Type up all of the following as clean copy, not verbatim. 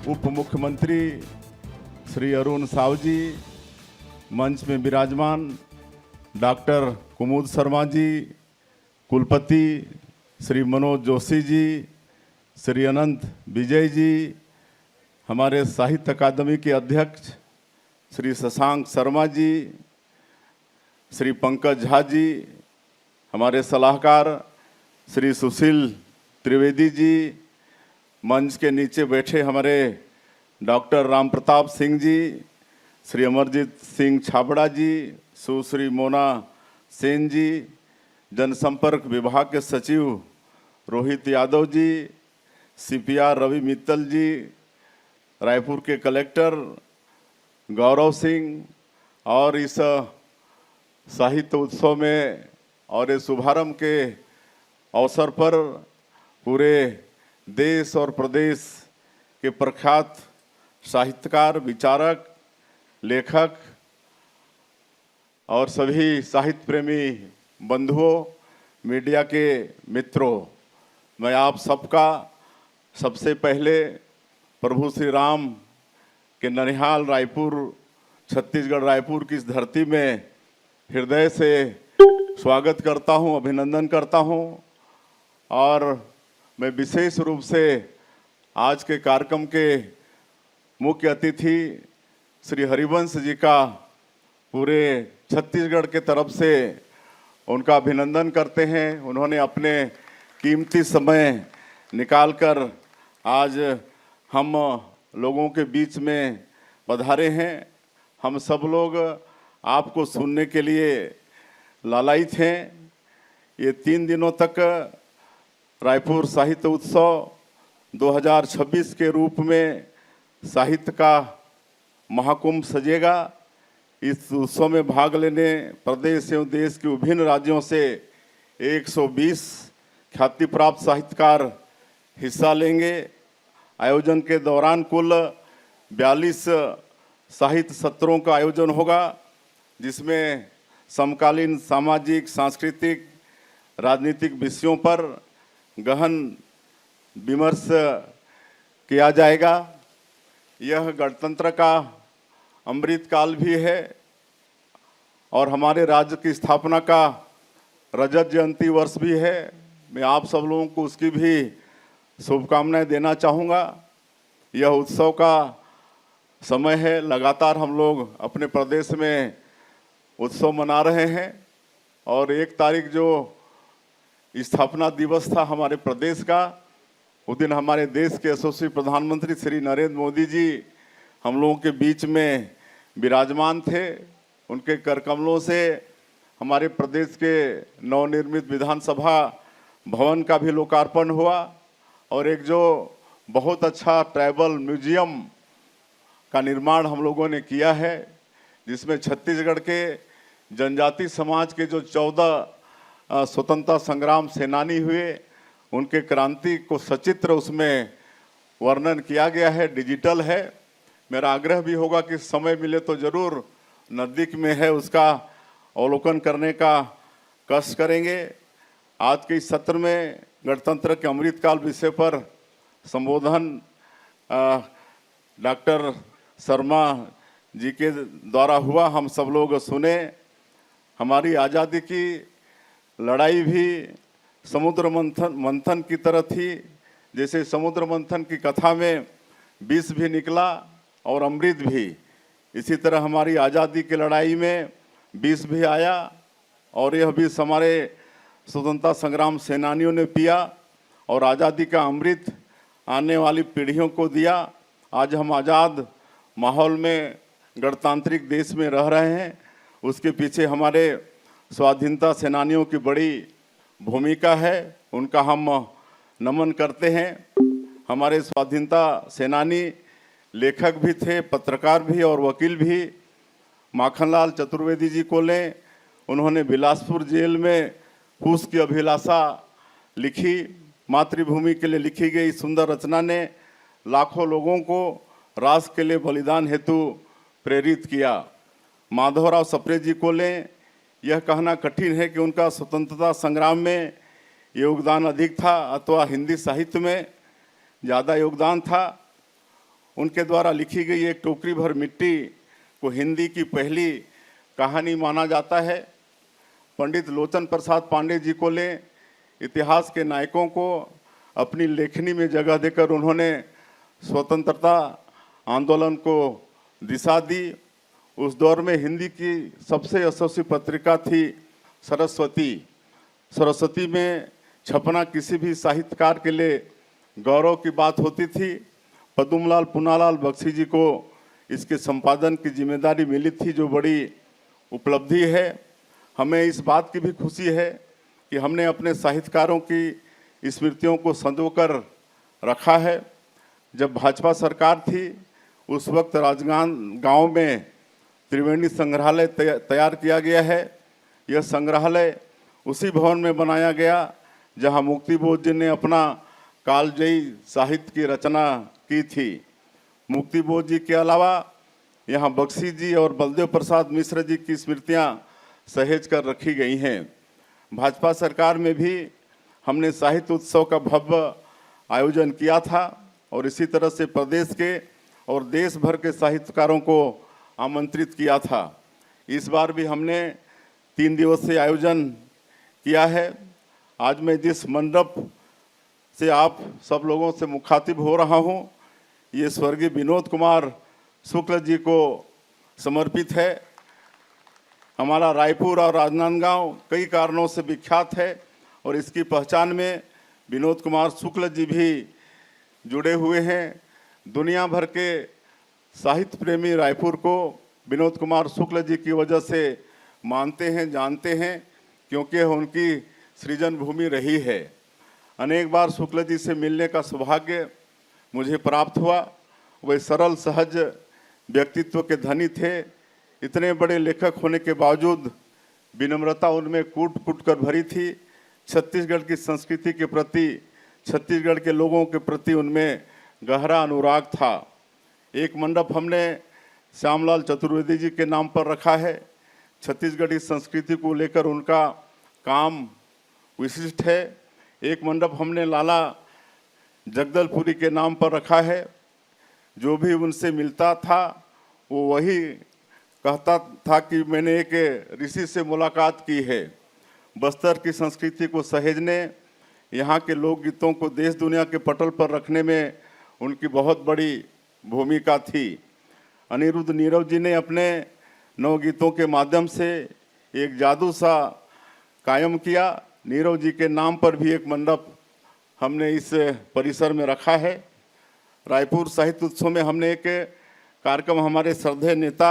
उप मुख्यमंत्री श्री अरुण साव जी, मंच में विराजमान डॉक्टर कुमुद शर्मा जी, कुलपति श्री मनोज जोशी जी, श्री अनंत विजय जी, हमारे साहित्य अकादमी के अध्यक्ष श्री शशांक शर्मा जी, श्री पंकज झा जी, हमारे सलाहकार श्री सुशील त्रिवेदी जी, मंच के नीचे बैठे हमारे डॉक्टर राम प्रताप सिंह जी, श्री अमरजीत सिंह छाबड़ा जी, सुश्री मोना सेन जी, जनसंपर्क विभाग के सचिव रोहित यादव जी, सीपीआर रवि मित्तल जी, रायपुर के कलेक्टर गौरव सिंह, और इस साहित्य उत्सव में और इस शुभारंभ के अवसर पर पूरे देश और प्रदेश के प्रख्यात साहित्यकार, विचारक, लेखक और सभी साहित्य प्रेमी बंधुओं, मीडिया के मित्रों, मैं आप सबका सबसे पहले प्रभु श्री राम के ननिहाल रायपुर, छत्तीसगढ़ रायपुर की इस धरती में हृदय से स्वागत करता हूं, अभिनंदन करता हूं। और मैं विशेष रूप से आज के कार्यक्रम के मुख्य अतिथि श्री हरिवंश जी का पूरे छत्तीसगढ़ के तरफ से उनका अभिनंदन करते हैं। उन्होंने अपने कीमती समय निकालकर आज हम लोगों के बीच में पधारे हैं। हम सब लोग आपको सुनने के लिए लालायित हैं। ये 3 दिनों तक रायपुर साहित्य उत्सव 2026 के रूप में साहित्य का महाकुंभ सजेगा। इस उत्सव में भाग लेने प्रदेश एवं देश के विभिन्न राज्यों से 120 ख्याति प्राप्त साहित्यकार हिस्सा लेंगे। आयोजन के दौरान कुल 42 साहित्य सत्रों का आयोजन होगा, जिसमें समकालीन सामाजिक, सांस्कृतिक, राजनीतिक विषयों पर गहन विमर्श किया जाएगा। यह गणतंत्र का अमृत काल भी है और हमारे राज्य की स्थापना का रजत जयंती वर्ष भी है। मैं आप सब लोगों को उसकी भी शुभकामनाएं देना चाहूँगा। यह उत्सव का समय है। लगातार हम लोग अपने प्रदेश में उत्सव मना रहे हैं और 1 तारीख जो स्थापना दिवस था हमारे प्रदेश का, उस दिन हमारे देश के यशस्वी प्रधानमंत्री श्री नरेंद्र मोदी जी हम लोगों के बीच में विराजमान थे। उनके कर कमलों से हमारे प्रदेश के नवनिर्मित विधानसभा भवन का भी लोकार्पण हुआ और एक जो बहुत अच्छा ट्राइबल म्यूजियम का निर्माण हम लोगों ने किया है, जिसमें छत्तीसगढ़ के जनजाति समाज के जो 14 स्वतंत्रता संग्राम सेनानी हुए, उनके क्रांति को सचित्र उसमें वर्णन किया गया है, डिजिटल है। मेरा आग्रह भी होगा कि समय मिले तो ज़रूर, नज़दीक में है, उसका अवलोकन करने का कष्ट करेंगे। आज के इस सत्र में गणतंत्र के अमृतकाल विषय पर संबोधन डॉक्टर शर्मा जी के द्वारा हुआ, हम सब लोग सुने। हमारी आज़ादी की लड़ाई भी समुद्र मंथन की तरह थी। जैसे समुद्र मंथन की कथा में विष भी निकला और अमृत भी, इसी तरह हमारी आज़ादी की लड़ाई में विष भी आया और यह विष हमारे स्वतंत्रता संग्राम सेनानियों ने पिया और आज़ादी का अमृत आने वाली पीढ़ियों को दिया। आज हम आज़ाद माहौल में गणतांत्रिक देश में रह रहे हैं। उसके पीछे हमारे स्वाधीनता सेनानियों की बड़ी भूमिका है, उनका हम नमन करते हैं। हमारे स्वाधीनता सेनानी लेखक भी थे, पत्रकार भी और वकील भी। माखनलाल चतुर्वेदी जी को लें, उन्होंने बिलासपुर जेल में फूस की अभिलाषा लिखी। मातृभूमि के लिए लिखी गई सुंदर रचना ने लाखों लोगों को राष्ट्र के लिए बलिदान हेतु प्रेरित किया। माधवराव सप्रे जी को लें, यह कहना कठिन है कि उनका स्वतंत्रता संग्राम में योगदान अधिक था अथवा हिंदी साहित्य में ज़्यादा योगदान था। उनके द्वारा लिखी गई एक टोकरी भर मिट्टी को हिंदी की पहली कहानी माना जाता है। पंडित लोचन प्रसाद पांडे जी को ले इतिहास के नायकों को अपनी लेखनी में जगह देकर उन्होंने स्वतंत्रता आंदोलन को दिशा दी। उस दौर में हिंदी की सबसे यशस्वी पत्रिका थी सरस्वती। सरस्वती में छपना किसी भी साहित्यकार के लिए गौरव की बात होती थी। पद्मलाल पूनालाल बख्शी जी को इसके संपादन की जिम्मेदारी मिली थी, जो बड़ी उपलब्धि है। हमें इस बात की भी खुशी है कि हमने अपने साहित्यकारों की स्मृतियों को संजोकर रखा है। जब भाजपा सरकार थी उस वक्त राजगांव में त्रिवेणी संग्रहालय तैयार किया गया है। यह संग्रहालय उसी भवन में बनाया गया जहां मुक्ति बोध जी ने अपना कालजयी साहित्य की रचना की थी। मुक्ति बोध जी के अलावा यहाँ बख्शी जी और बलदेव प्रसाद मिश्र जी की स्मृतियाँ सहेज कर रखी गई हैं। भाजपा सरकार में भी हमने साहित्य उत्सव का भव्य आयोजन किया था और इसी तरह से प्रदेश के और देश भर के साहित्यकारों को आमंत्रित किया था। इस बार भी हमने 3 दिवसीय आयोजन किया है। आज मैं जिस मंडप से आप सब लोगों से मुखातिब हो रहा हूँ, ये स्वर्गीय विनोद कुमार शुक्ल जी को समर्पित है। हमारा रायपुर और राजनांदगांव कई कारणों से विख्यात है और इसकी पहचान में विनोद कुमार शुक्ल जी भी जुड़े हुए हैं। दुनिया भर के साहित्य प्रेमी रायपुर को विनोद कुमार शुक्ल जी की वजह से मानते हैं, जानते हैं, क्योंकि उनकी सृजन भूमि रही है। अनेक बार शुक्ल जी से मिलने का सौभाग्य मुझे प्राप्त हुआ। वे सरल सहज व्यक्तित्व के धनी थे। इतने बड़े लेखक होने के बावजूद विनम्रता उनमें कूट कूट कर भरी थी। छत्तीसगढ़ की संस्कृति के प्रति, छत्तीसगढ़ के लोगों के प्रति उनमें गहरा अनुराग था। एक मंडप हमने श्यामलाल चतुर्वेदी जी के नाम पर रखा है। छत्तीसगढ़ी संस्कृति को लेकर उनका काम विशिष्ट है। एक मंडप हमने लाला जगदलपुरी के नाम पर रखा है। जो भी उनसे मिलता था वो वही कहता था कि मैंने एक ऋषि से मुलाकात की है। बस्तर की संस्कृति को सहेजने, यहाँ के लोकगीतों को देश दुनिया के पटल पर रखने में उनकी बहुत बड़ी भूमिका थी। अनिरुद्ध नीरव जी ने अपने नवगीतों के माध्यम से एक जादू सा कायम किया। नीरव जी के नाम पर भी एक मंडप हमने इस परिसर में रखा है। रायपुर साहित्य उत्सव में हमने एक कार्यक्रम हमारे श्रद्धेय नेता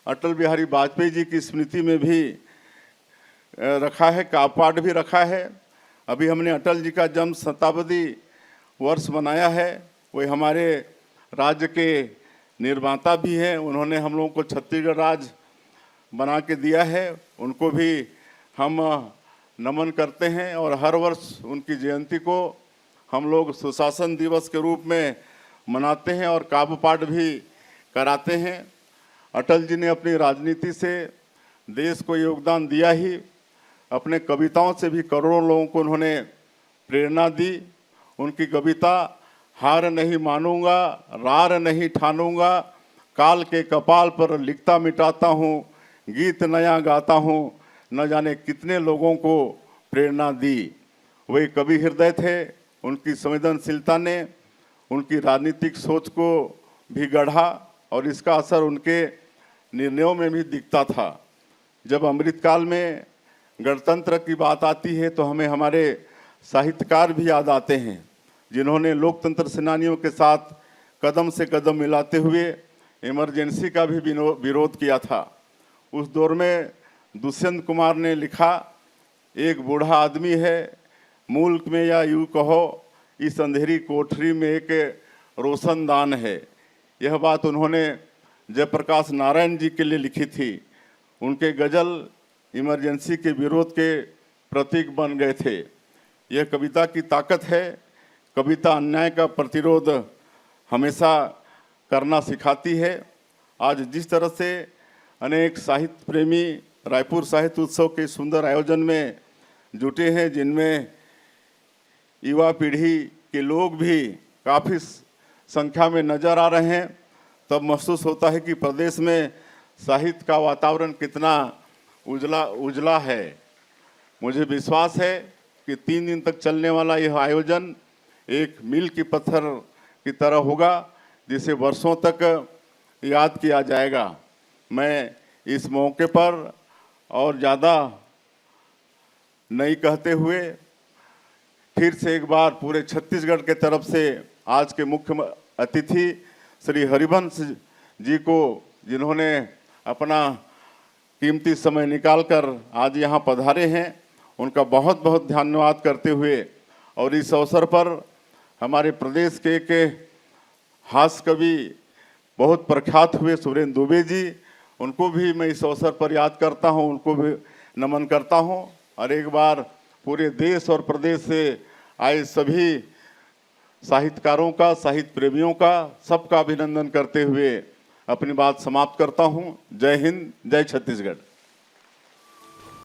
अटल बिहारी वाजपेयी जी की स्मृति में भी रखा है, काव्यपाठ भी रखा है। अभी हमने अटल जी का जन्म शताब्दी वर्ष मनाया है। वे हमारे राज्य के निर्माता भी हैं। उन्होंने हम लोगों को छत्तीसगढ़ राज्य बना के दिया है। उनको भी हम नमन करते हैं और हर वर्ष उनकी जयंती को हम लोग सुशासन दिवस के रूप में मनाते हैं और काव्य पाठ भी कराते हैं। अटल जी ने अपनी राजनीति से देश को योगदान दिया ही, अपने कविताओं से भी करोड़ों लोगों को उन्होंने प्रेरणा दी। उनकी कविता हार नहीं मानूंगा, रार नहीं ठानूंगा, काल के कपाल पर लिखता मिटाता हूँ, गीत नया गाता हूँ, न जाने कितने लोगों को प्रेरणा दी। वे कवि हृदय थे। उनकी संवेदनशीलता ने उनकी राजनीतिक सोच को भी गढ़ा और इसका असर उनके निर्णयों में भी दिखता था। जब अमृतकाल में गणतंत्र की बात आती है तो हमें हमारे साहित्यकार भी याद आते हैं, जिन्होंने लोकतंत्र सेनानियों के साथ कदम से कदम मिलाते हुए इमरजेंसी का भी विरोध किया था। उस दौर में दुष्यंत कुमार ने लिखा, एक बूढ़ा आदमी है मुल्क में, या यूँ कहो इस अंधेरी कोठरी में एक रोशनदान है। यह बात उन्होंने जयप्रकाश नारायण जी के लिए लिखी थी। उनके गज़ल इमरजेंसी के विरोध के प्रतीक बन गए थे। यह कविता की ताकत है। कविता अन्याय का प्रतिरोध हमेशा करना सिखाती है। आज जिस तरह से अनेक साहित्य प्रेमी रायपुर साहित्य उत्सव के सुंदर आयोजन में जुटे हैं, जिनमें युवा पीढ़ी के लोग भी काफ़ी संख्या में नज़र आ रहे हैं, तब महसूस होता है कि प्रदेश में साहित्य का वातावरण कितना उजला है। मुझे विश्वास है कि 3 दिन तक चलने वाला यह आयोजन एक मील के पत्थर की तरह होगा, जिसे वर्षों तक याद किया जाएगा। मैं इस मौके पर और ज़्यादा नहीं कहते हुए फिर से एक बार पूरे छत्तीसगढ़ के तरफ से आज के मुख्य अतिथि श्री हरिवंश जी को, जिन्होंने अपना कीमती समय निकालकर आज यहाँ पधारे हैं, उनका बहुत बहुत धन्यवाद करते हुए और इस अवसर पर हमारे प्रदेश के एक हास्य कवि बहुत प्रख्यात हुए सुरेंद्र दुबे जी, उनको भी मैं इस अवसर पर याद करता हूं, उनको भी नमन करता हूं और एक बार पूरे देश और प्रदेश से आए सभी साहित्यकारों का, साहित्य प्रेमियों का, सबका अभिनंदन करते हुए अपनी बात समाप्त करता हूं। जय हिंद, जय छत्तीसगढ़।